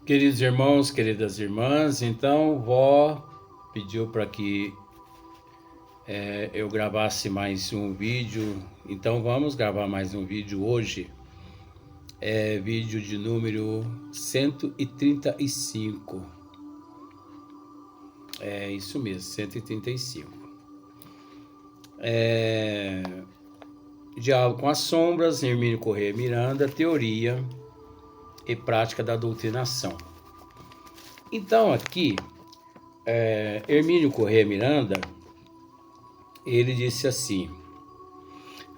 Queridos irmãos, queridas irmãs, então vó pediu para que eu gravasse mais um vídeo, então vamos gravar mais um vídeo hoje, vídeo de número 135, é isso mesmo, 135. Diálogo com as sombras, Hermínio Corrêa Miranda, teoria e prática da doutrinação. Então aqui, Hermínio Corrêa Miranda, ele disse assim: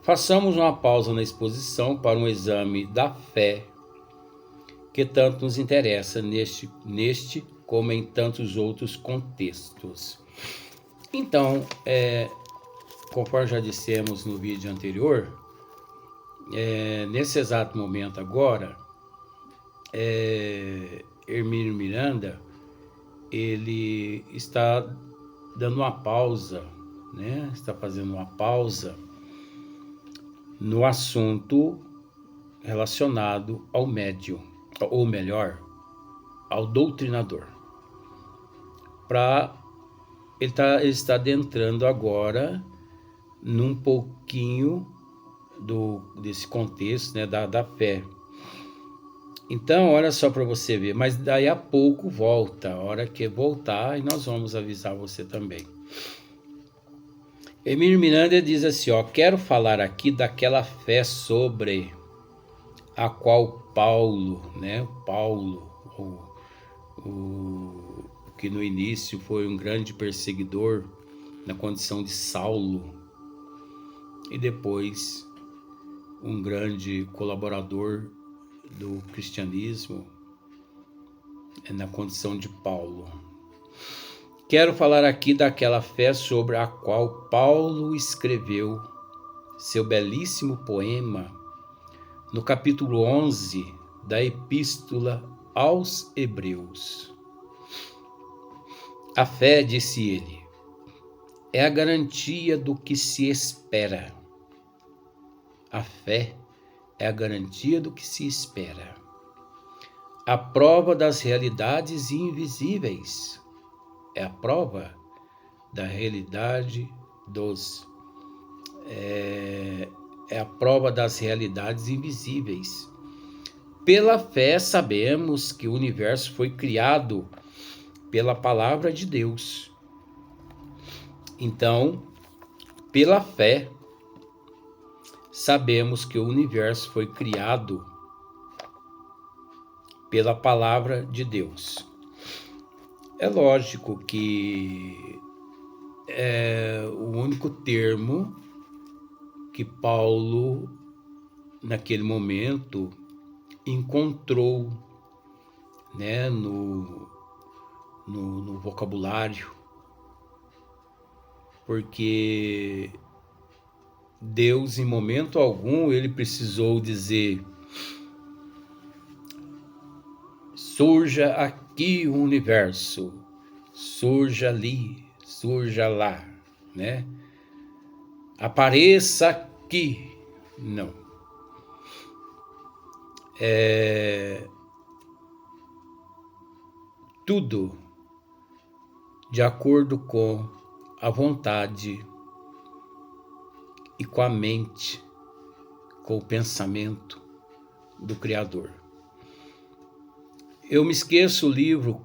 façamos uma pausa na exposição para um exame da fé que tanto nos interessa neste como em tantos outros contextos. Então, conforme já dissemos no vídeo anterior, nesse exato momento agora, Hermínio Miranda, ele está dando uma pausa, né? Está fazendo uma pausa no assunto relacionado ao médium, ou melhor, ao doutrinador. Ele está adentrando agora num pouquinho desse contexto, né, da fé. Então, olha só para você ver, mas daí a pouco volta, a hora que voltar, e nós vamos avisar você também. Hermínio Miranda diz assim, quero falar aqui daquela fé sobre a qual Paulo, né, que no início foi um grande perseguidor na condição de Saulo e depois um grande colaborador do cristianismo na condição de Paulo. Quero falar aqui daquela fé sobre a qual Paulo escreveu seu belíssimo poema no capítulo 11 da Epístola aos Hebreus. A fé, disse ele, é a garantia do que se espera. A fé é a garantia do que se espera. A prova das realidades invisíveis. É a prova da realidade é a prova das realidades invisíveis. Pela fé sabemos que o universo foi criado pela palavra de Deus. Então, pela fé, sabemos que o universo foi criado pela palavra de Deus. É lógico que é o único termo que Paulo, naquele momento, encontrou, né, no vocabulário, porque Deus, em momento algum, ele precisou dizer: surja aqui o universo, surja ali, surja lá, né? Apareça aqui. Não. Tudo de acordo com a vontade e com a mente, com o pensamento do Criador. Eu me esqueço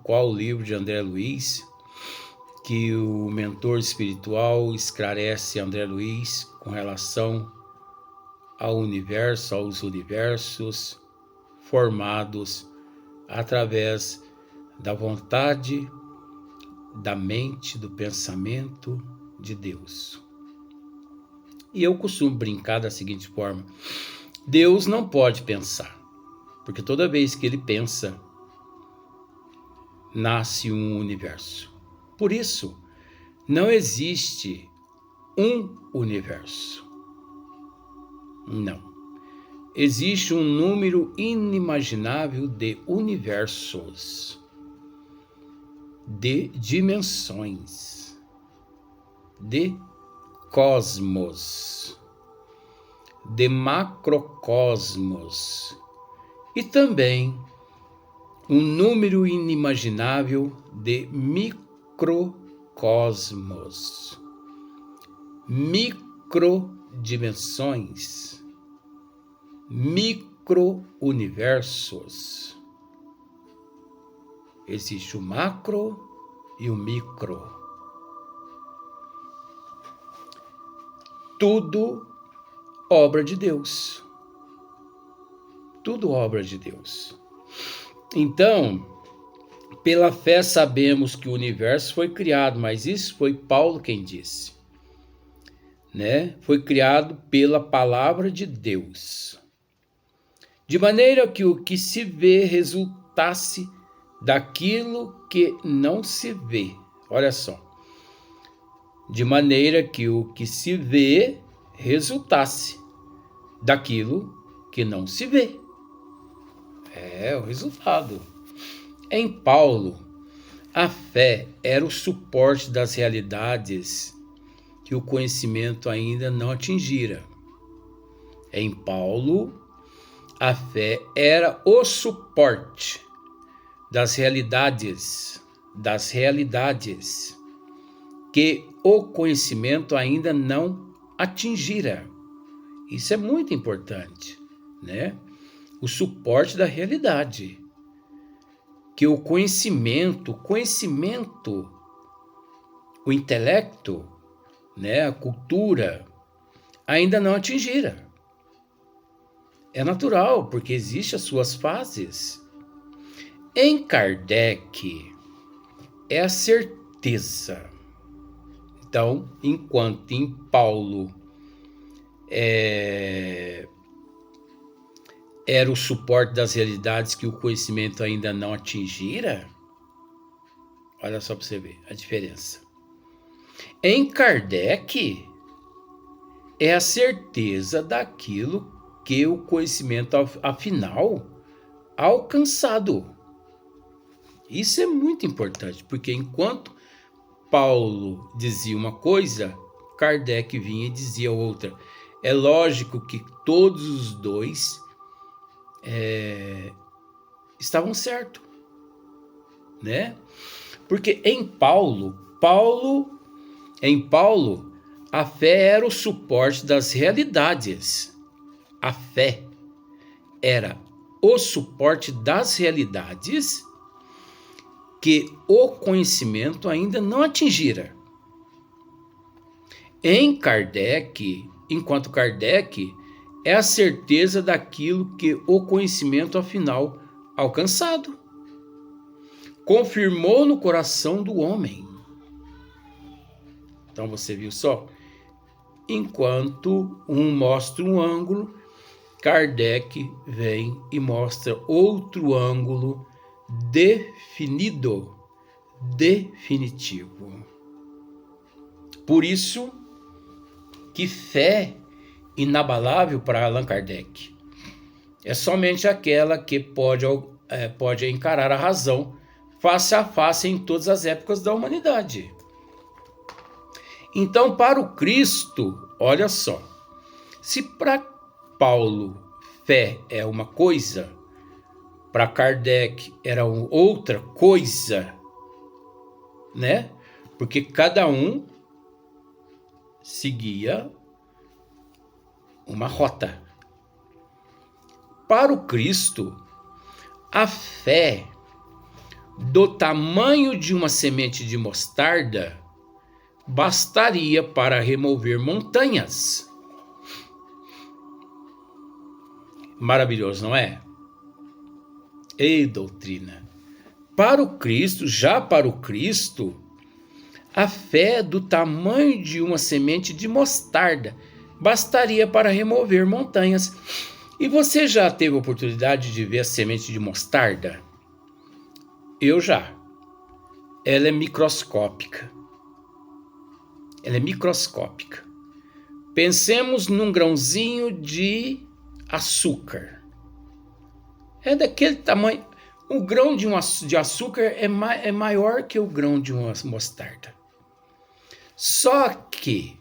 qual livro de André Luiz, que o mentor espiritual esclarece André Luiz com relação ao universo, aos universos formados através da vontade, da mente, do pensamento de Deus. E eu costumo brincar da seguinte forma: Deus não pode pensar, porque toda vez que ele pensa, nasce um universo. Por isso, não existe um universo. Não. Existe um número inimaginável de universos, de dimensões, de cosmos, de macrocosmos e também um número inimaginável de microcosmos, microdimensões, micro-universos. Existe o macro e o micro. Tudo obra de Deus. Tudo obra de Deus. Então, pela fé sabemos que o universo foi criado, mas isso foi Paulo quem disse, né? Foi criado pela palavra de Deus. De maneira que o que se vê resultasse daquilo que não se vê. Olha só. De maneira que o que se vê resultasse daquilo que não se vê. É o resultado. Em Paulo, a fé era o suporte das realidades que o conhecimento ainda não atingira. Em Paulo, a fé era o suporte das realidades que o conhecimento ainda não atingira. Isso é muito importante, né? O suporte da realidade que o conhecimento, o intelecto, né, a cultura ainda não atingira. É natural, porque existem as suas fases. Em Kardec, é a certeza. Então, enquanto em Paulo era o suporte das realidades que o conhecimento ainda não atingira, olha só para você ver a diferença. Em Kardec, é a certeza daquilo que o conhecimento, afinal, alcançado. Isso é muito importante, porque enquanto Paulo dizia uma coisa, Kardec vinha e dizia outra. É lógico que todos os dois estavam certos, né? Porque em Paulo, a fé era o suporte das realidades. A fé era o suporte das realidades que o conhecimento ainda não atingira. Em Kardec, enquanto Kardec é a certeza daquilo que o conhecimento afinal alcançado confirmou no coração do homem. Então você viu só? Enquanto um mostra um ângulo, Kardec vem e mostra outro ângulo definido, definitivo. Por isso que fé inabalável para Allan Kardec é somente aquela que pode encarar a razão face a face em todas as épocas da humanidade. Então, para o Cristo, olha só, se para Paulo fé é uma coisa, para Kardec era outra coisa, né? Porque cada um seguia uma rota. Para o Cristo, a fé do tamanho de uma semente de mostarda bastaria para remover montanhas. Maravilhoso, não é? Ei, doutrina! Para o Cristo, a fé do tamanho de uma semente de mostarda bastaria para remover montanhas. E você já teve a oportunidade de ver a semente de mostarda? Eu já. Ela é microscópica. Pensemos num grãozinho de açúcar. É daquele tamanho. O grão de açúcar é maior que o grão de uma mostarda. Só que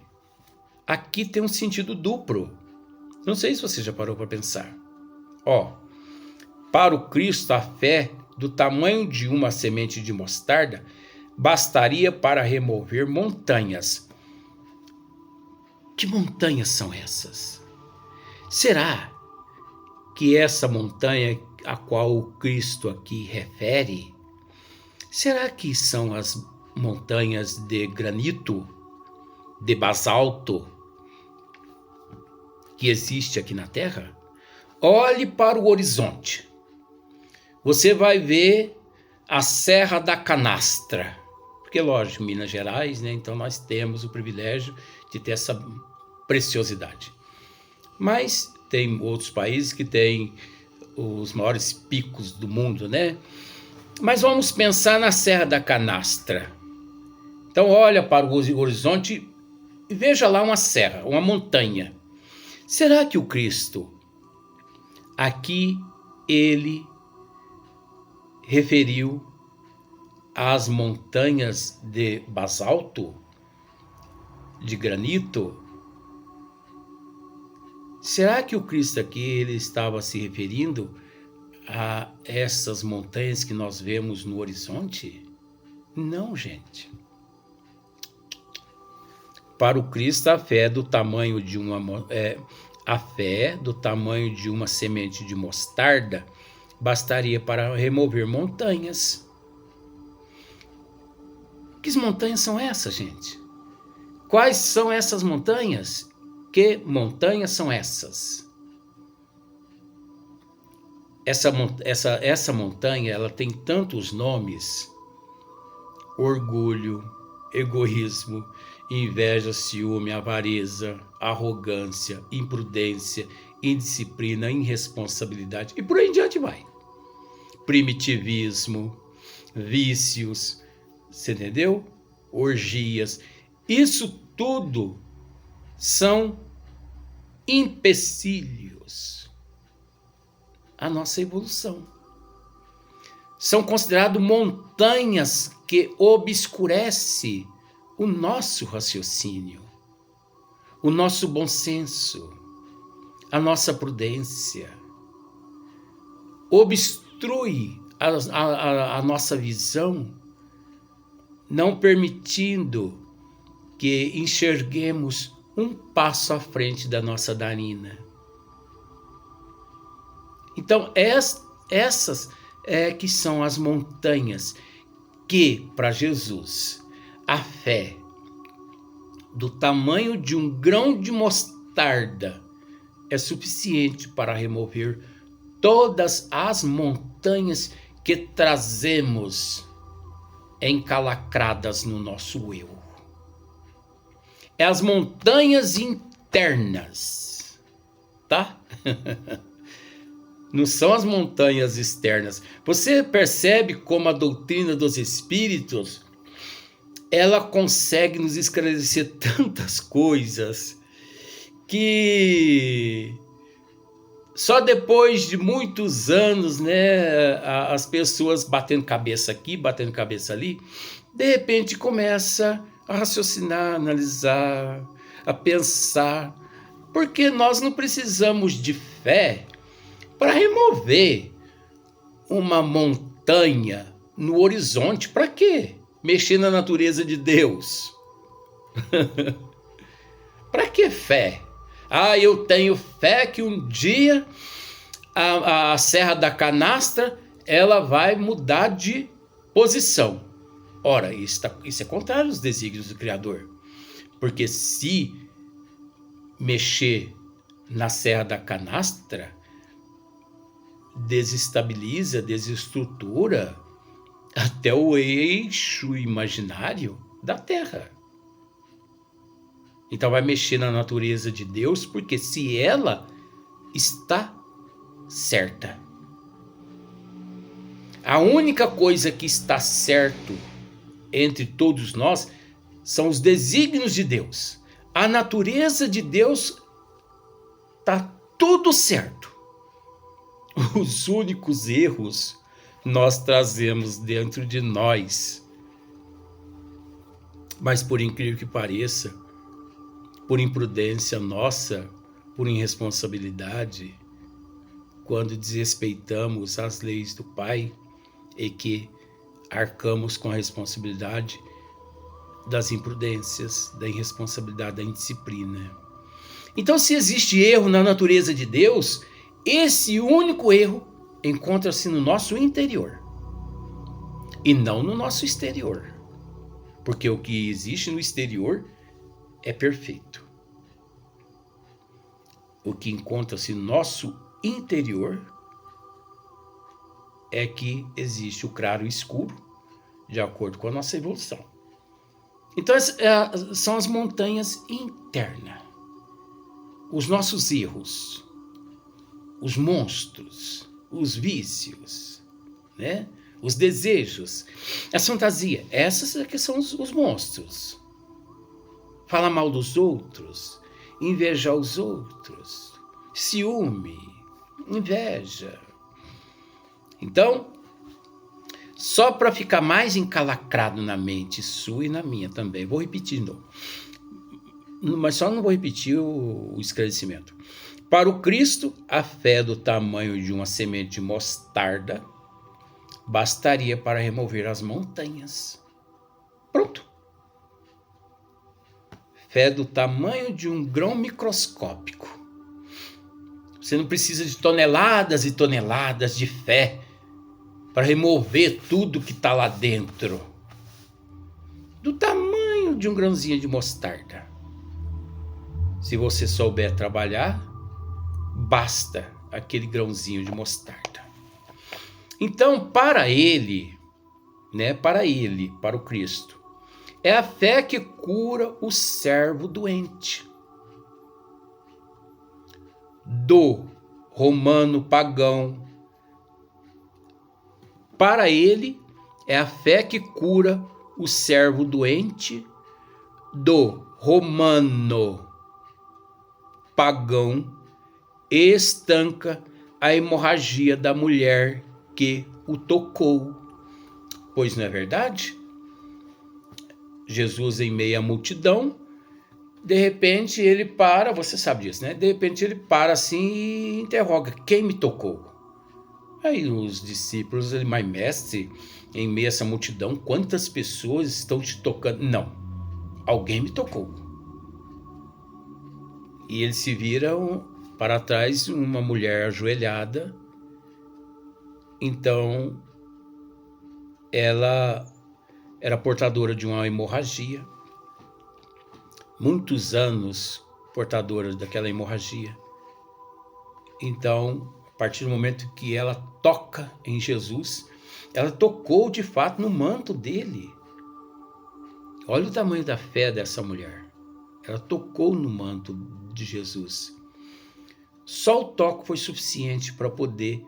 aqui tem um sentido duplo. Não sei se você já parou para pensar. Para o Cristo, a fé do tamanho de uma semente de mostarda bastaria para remover montanhas. Que montanhas são essas? Será que essa montanha a qual o Cristo aqui refere, será que são as montanhas de granito, de basalto, que existe aqui na Terra? Olhe para o horizonte. Você vai ver a Serra da Canastra. Porque, lógico, Minas Gerais, né? Então nós temos o privilégio de ter essa preciosidade. Mas tem outros países que têm os maiores picos do mundo, né? Mas vamos pensar na Serra da Canastra. Então olha para o horizonte e veja lá uma serra, uma montanha. Será que o Cristo, aqui, ele referiu às montanhas de basalto, de granito? Será que o Cristo aqui ele estava se referindo a essas montanhas que nós vemos no horizonte? Não, gente. Para o Cristo, a fé do tamanho de uma semente de mostarda bastaria para remover montanhas. Que montanhas são essas, gente? Quais são essas montanhas? Que montanhas são essas? Essa montanha, ela tem tantos nomes: orgulho, egoísmo, inveja, ciúme, avareza, arrogância, imprudência, indisciplina, irresponsabilidade e por aí em diante vai. Primitivismo, vícios, você entendeu? Orgias. Isso tudo são empecilhos à nossa evolução. São considerados montanhas que obscurecem o nosso raciocínio, o nosso bom senso, a nossa prudência. Obstrui a nossa visão, não permitindo que enxerguemos um passo à frente da nossa narina. Então, essas que são as montanhas que, para Jesus, a fé do tamanho de um grão de mostarda é suficiente para remover todas as montanhas que trazemos encalacradas no nosso eu. É as montanhas internas, tá? Não são as montanhas externas. Você percebe como a doutrina dos espíritos, ela consegue nos esclarecer tantas coisas que só depois de muitos anos, né, as pessoas batendo cabeça aqui, batendo cabeça ali, de repente começa a raciocinar, a analisar, a pensar, porque nós não precisamos de fé para remover uma montanha no horizonte. Para quê? Mexer na natureza de Deus. Para que fé? Eu tenho fé que um dia a Serra da Canastra ela vai mudar de posição. Ora, isso é contrário aos desígnios do Criador. Porque se mexer na Serra da Canastra, desestabiliza, desestrutura até o eixo imaginário da Terra. Então vai mexer na natureza de Deus, porque se ela está certa. A única coisa que está certo entre todos nós são os desígnios de Deus. A natureza de Deus está tudo certo. Os únicos erros nós trazemos dentro de nós. Mas por incrível que pareça, por imprudência nossa, por irresponsabilidade, quando desrespeitamos as leis do Pai, e que arcamos com a responsabilidade das imprudências, da irresponsabilidade, da indisciplina. Então, se existe erro na natureza de Deus, esse único erro encontra-se no nosso interior e não no nosso exterior, porque o que existe no exterior é perfeito. O que encontra-se no nosso interior é que existe o claro e o escuro, de acordo com a nossa evolução. Então, são as montanhas internas, os nossos erros, os monstros, os vícios, né? Os desejos, as fantasias. Essas é que são os monstros. Falar mal dos outros, invejar os outros, ciúme, inveja. Então, só para ficar mais encalacrado na mente sua e na minha também, vou repetir de novo, mas só não vou repetir o esclarecimento. Para o Cristo, a fé do tamanho de uma semente de mostarda bastaria para remover as montanhas. Pronto. Fé do tamanho de um grão microscópico. Você não precisa de toneladas e toneladas de fé para remover tudo que está lá dentro. Do tamanho de um grãozinho de mostarda. Se você souber trabalhar, basta aquele grãozinho de mostarda. Então, para ele, para o Cristo, é a fé que cura o servo doente. Do romano pagão, para ele, é a fé que cura o servo doente. Do romano pagão, estanca a hemorragia da mulher que o tocou. Pois não é verdade? Jesus em meio à multidão, de repente ele para, você sabe disso, né? De repente ele para assim e interroga: quem me tocou? Aí os discípulos, mas mestre, em meio a essa multidão, quantas pessoas estão te tocando? Não, alguém me tocou. E ele se vira para trás, uma mulher ajoelhada. Então, ela era portadora de uma hemorragia. Muitos anos portadora daquela hemorragia. Então, a partir do momento que ela toca em Jesus, ela tocou de fato no manto dele. Olha o tamanho da fé dessa mulher. Ela tocou no manto de Jesus. Só o toque foi suficiente para poder,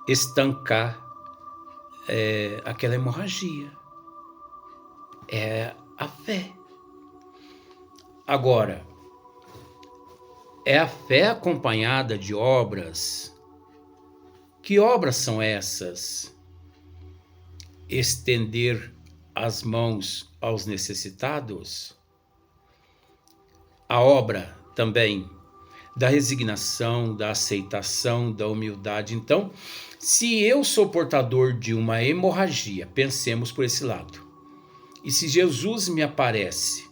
estancar aquela hemorragia. É a fé. Agora, é a fé acompanhada de obras. Que obras são essas? Estender as mãos aos necessitados. A obra também da resignação, da aceitação, da humildade. Então, se eu sou portador de uma hemorragia, pensemos por esse lado, e se Jesus me aparece,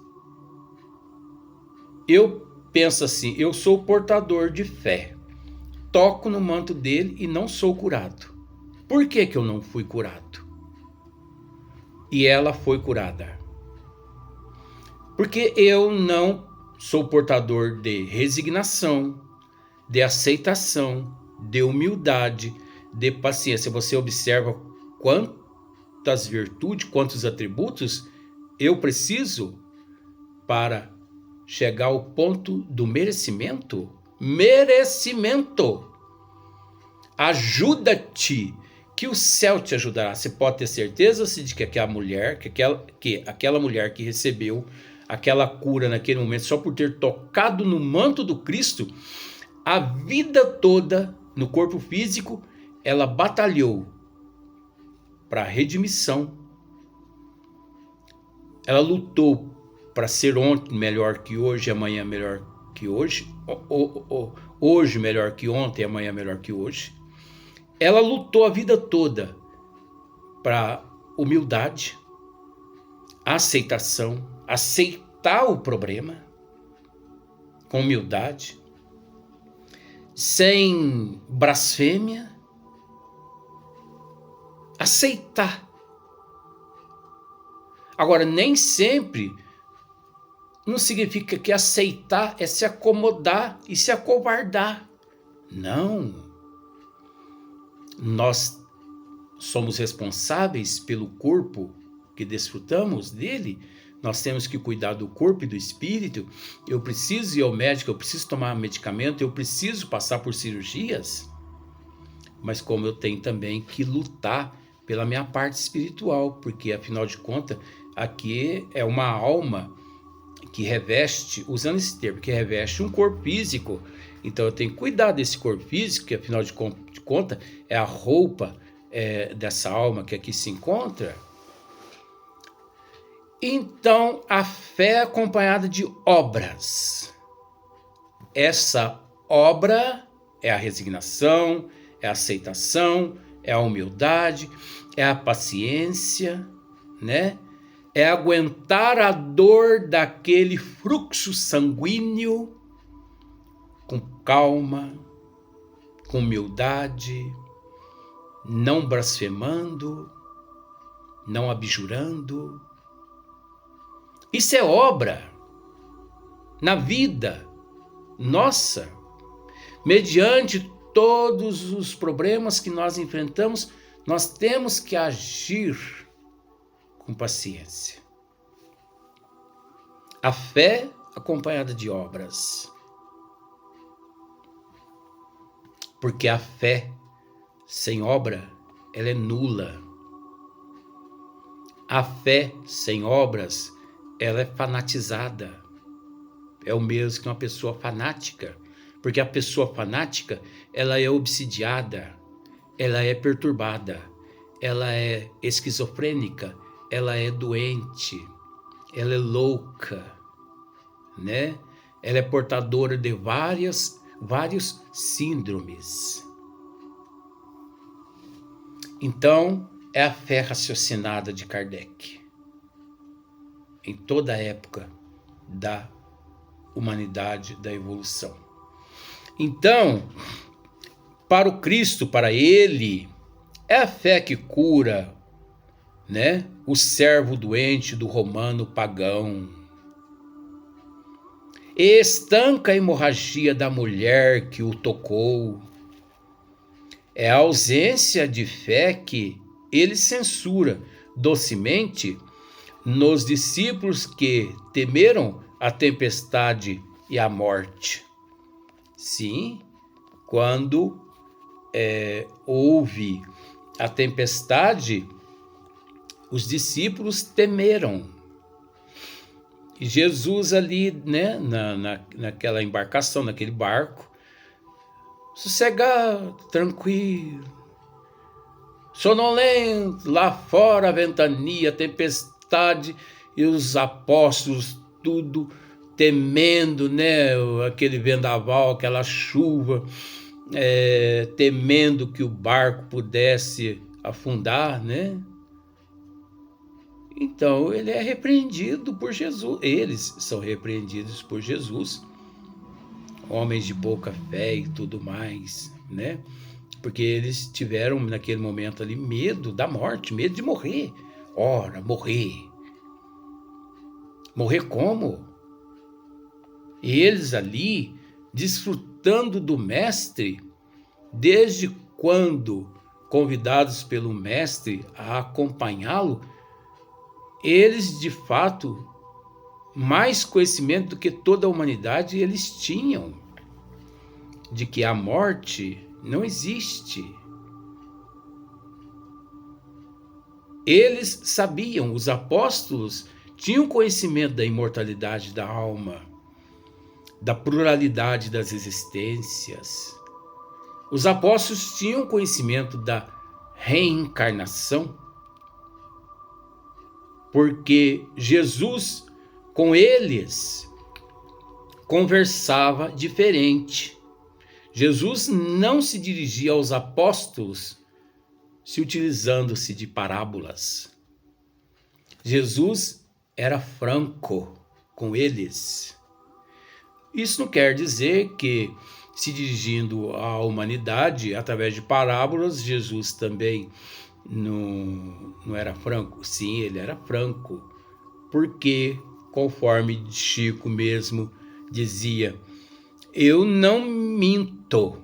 eu penso assim: eu sou portador de fé, toco no manto dele e não sou curado. Por que eu não fui curado? E ela foi curada. Porque eu não sou portador de resignação, de aceitação, de humildade, de paciência. Você observa quantas virtudes, quantos atributos eu preciso para chegar ao ponto do merecimento? Merecimento! Ajuda-te, que o céu te ajudará. Você pode ter certeza de que aquela mulher que recebeu aquela cura naquele momento, só por ter tocado no manto do Cristo, a vida toda, no corpo físico, ela batalhou para a redimissão. Ela lutou para ser ontem melhor que hoje, amanhã melhor que hoje. hoje melhor que ontem, amanhã melhor que hoje. Ela lutou a vida toda para humildade, aceitação, aceitar o problema com humildade, sem blasfêmia, aceitar. Agora, nem sempre não significa que aceitar é se acomodar e se acovardar. Não. Nós somos responsáveis pelo corpo que desfrutamos dele. Nós temos que cuidar do corpo e do espírito. Eu preciso ir ao médico, eu preciso tomar medicamento, eu preciso passar por cirurgias. Mas como eu tenho também que lutar pela minha parte espiritual, porque afinal de contas, aqui é uma alma que reveste, usando esse termo, que reveste um corpo físico. Então eu tenho que cuidar desse corpo físico, que afinal de contas é a roupa dessa alma que aqui se encontra. Então a fé é acompanhada de obras. Essa obra é a resignação, é a aceitação, é a humildade, é a paciência, né? É aguentar a dor daquele fluxo sanguíneo com calma, com humildade, não blasfemando, não abjurando. Isso é obra na vida nossa, mediante todos os problemas que nós enfrentamos, nós temos que agir com paciência. A fé acompanhada de obras. Porque a fé sem obra, ela é nula. A fé sem obras, ela é fanatizada. É o mesmo que uma pessoa fanática. Porque a pessoa fanática, ela é obsidiada, ela é perturbada, ela é esquizofrênica, ela é doente, ela é louca, né? Ela é portadora de vários síndromes. Então, é a fé raciocinada de Kardec. Em toda a época da humanidade, da evolução. Então, para o Cristo, para ele, é a fé que cura, né, o servo doente do romano pagão. Estanca a hemorragia da mulher que o tocou. É a ausência de fé que ele censura docemente nos discípulos que temeram a tempestade e a morte. Sim, quando houve a tempestade, os discípulos temeram. E Jesus ali, né, naquela embarcação, naquele barco, sossegado, tranquilo, sonolento, lá fora a ventania, a tempestade, e os apóstolos tudo temendo, né, aquele vendaval, aquela chuva, temendo que o barco pudesse afundar, né? Então ele é repreendido por Jesus, eles são repreendidos por Jesus, homens de pouca fé e tudo mais, né? Porque eles tiveram naquele momento ali medo da morte, medo de morrer. Ora, morrer. Morrer como? Eles ali, desfrutando do mestre, desde quando convidados pelo mestre a acompanhá-lo, eles de fato, mais conhecimento do que toda a humanidade eles tinham, de que a morte não existe. Eles sabiam, os apóstolos tinham conhecimento da imortalidade da alma, da pluralidade das existências. Os apóstolos tinham conhecimento da reencarnação, porque Jesus, com eles, conversava diferente. Jesus não se dirigia aos apóstolos se utilizando-se de parábolas. Jesus era franco com eles. Isso não quer dizer que, se dirigindo à humanidade através de parábolas, Jesus também não era franco. Sim, ele era franco, porque, conforme Chico mesmo dizia, eu não minto,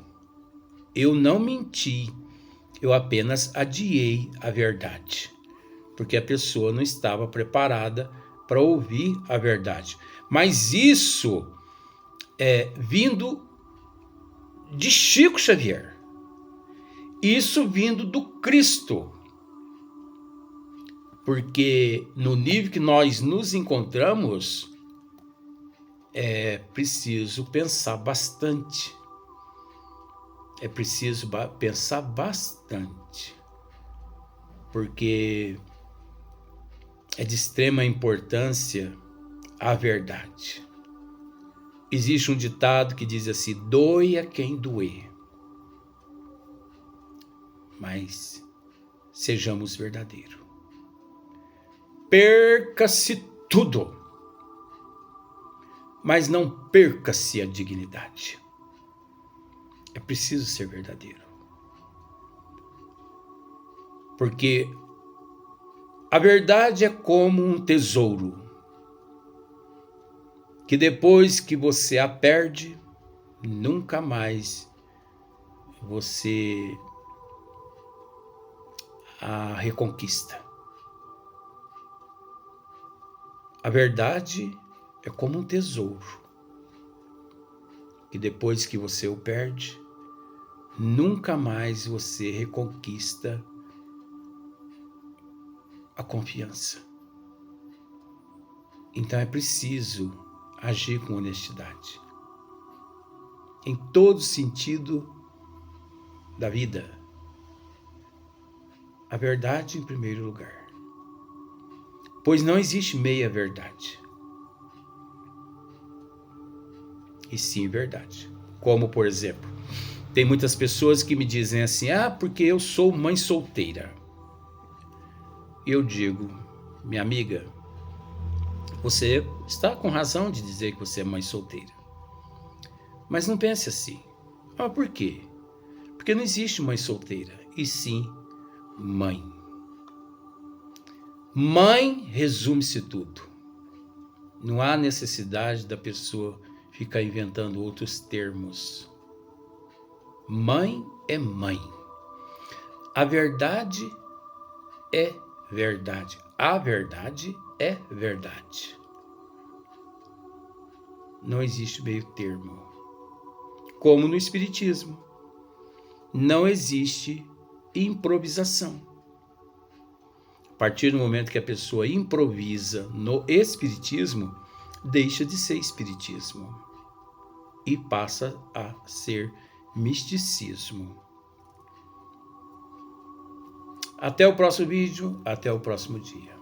eu não menti, eu apenas adiei a verdade, porque a pessoa não estava preparada para ouvir a verdade. Mas isso é vindo de Chico Xavier, isso vindo do Cristo, porque no nível que nós nos encontramos, é preciso pensar bastante. É preciso pensar bastante, porque é de extrema importância a verdade. Existe um ditado que diz assim: doe a quem doer, mas sejamos verdadeiros. Perca-se tudo, mas não perca-se a dignidade. É preciso ser verdadeiro. Porque a verdade é como um tesouro, que depois que você a perde, nunca mais você a reconquista. A verdade é como um tesouro, que depois que você o perde, nunca mais você reconquista a confiança. Então é preciso agir com honestidade, em todo sentido da vida. A verdade em primeiro lugar, pois não existe meia verdade, e sim verdade. Como, por exemplo, tem muitas pessoas que me dizem assim: porque eu sou mãe solteira. Eu digo: minha amiga, você está com razão de dizer que você é mãe solteira. Mas não pense assim. Por quê? Porque não existe mãe solteira, e sim mãe. Mãe resume-se tudo. Não há necessidade da pessoa ficar inventando outros termos. Mãe é mãe. A verdade é verdade. A verdade é verdade. Não existe meio termo. Como no Espiritismo, não existe improvisação. A partir do momento que a pessoa improvisa no Espiritismo, deixa de ser Espiritismo e passa a ser misticismo. Até o próximo vídeo, até o próximo dia.